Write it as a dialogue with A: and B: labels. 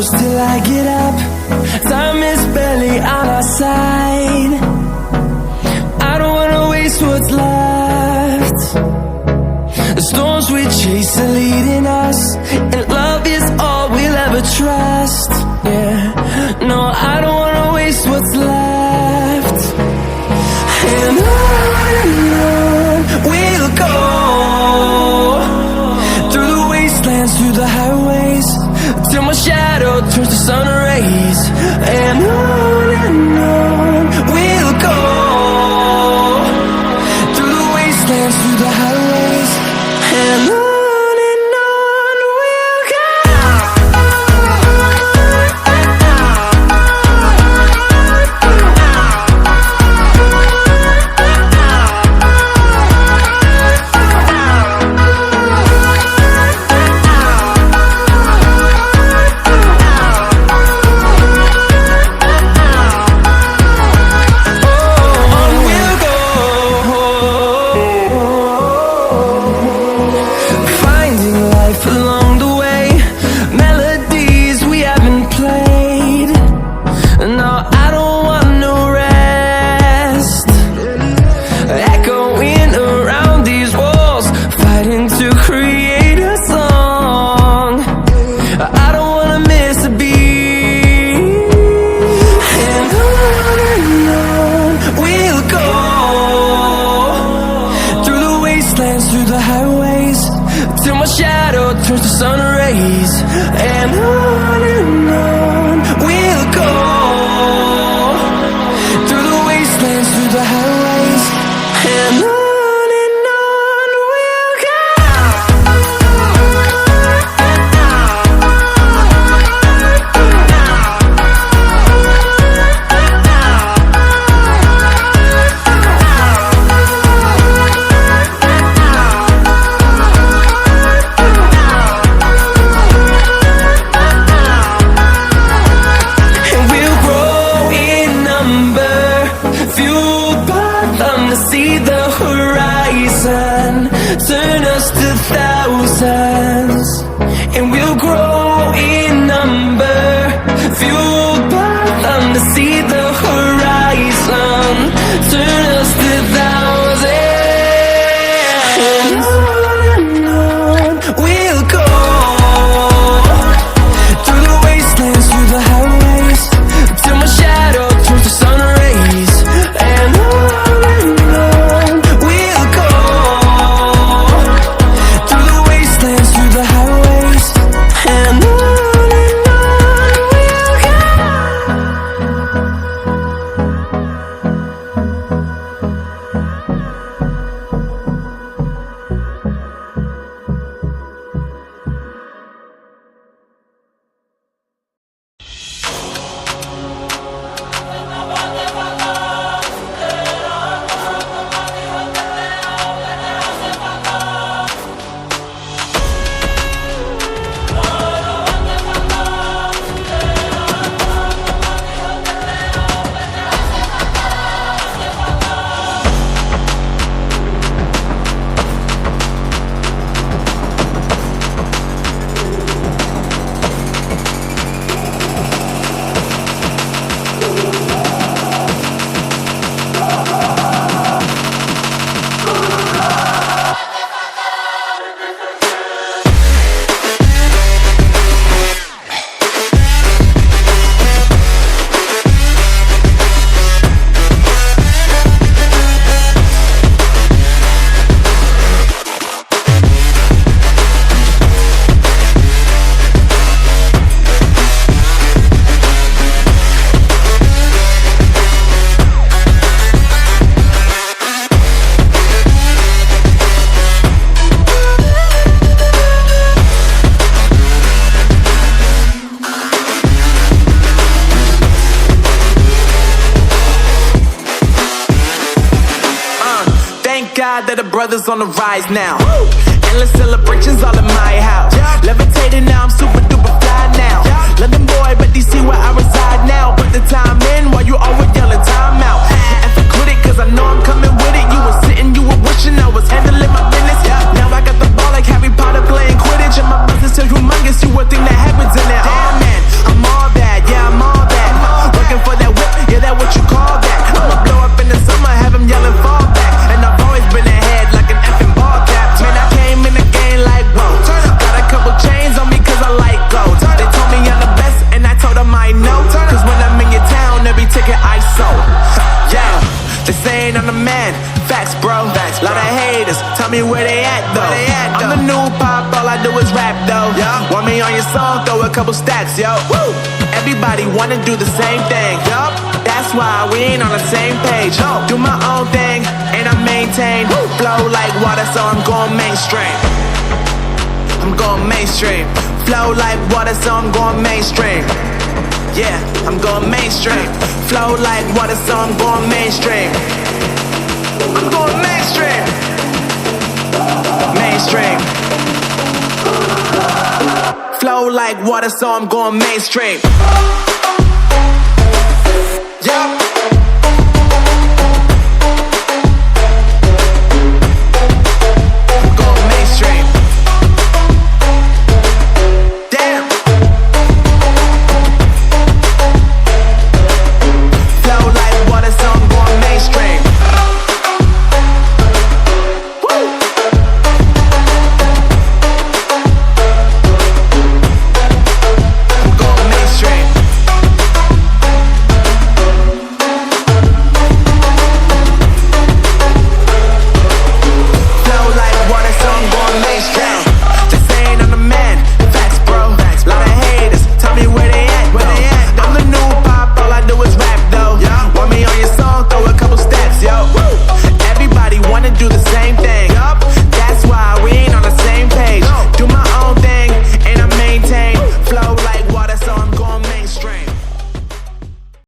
A: push till I get up. Time is barely on our side. I don't wanna waste what's left. The storms we chase are leading us, and love is all we'll ever trust. Yeah, no, I don't wanna waste what's left. And on we'll go, through the wastelands, through the highways, till my shadow turns to sun rays. And on we'll go, through the wastelands, through the highways, and on we'll go. Through the highways, till my shadow turns to sun rays. And on we'll go, through the wastelands, through the highways, and on we'll go. See the horizon, turn us to thousands, and we'll grow in number, fueled by them to see the horizon, turn us to thousands. And on we'll go, through the wastelands, through the highways, till my shadow turns to sun rays. And
B: God that the brothers on the rise now. Endless celebrations all in my house. Levitating now, I'm super duper fly now. London boy, but they see where I reside now. Put the time in while you always yelling time out. And for quit it, cause I know I'm coming with it. You were sitting, you were wishing I was handling my business. Now I got the ball like Harry Potter playing Quidditch. And my business is humongous, you would think that happens in it. Damn man, I'm tell me where they at though. I'm the new pop, all I do is rap though. Want me on your song, throw a couple stacks, yo. Woo! Everybody wanna do the same thing, yo. That's why we ain't on the same page. Do my own thing, and I maintain. Flow like water, so I'm going mainstream. I'm going mainstream. Flow like water, so I'm going mainstream. Yeah, I'm going mainstream. Flow like water, so I'm going mainstream. I'm going mainstream. Mainstream. Flow like water, so I'm going mainstream.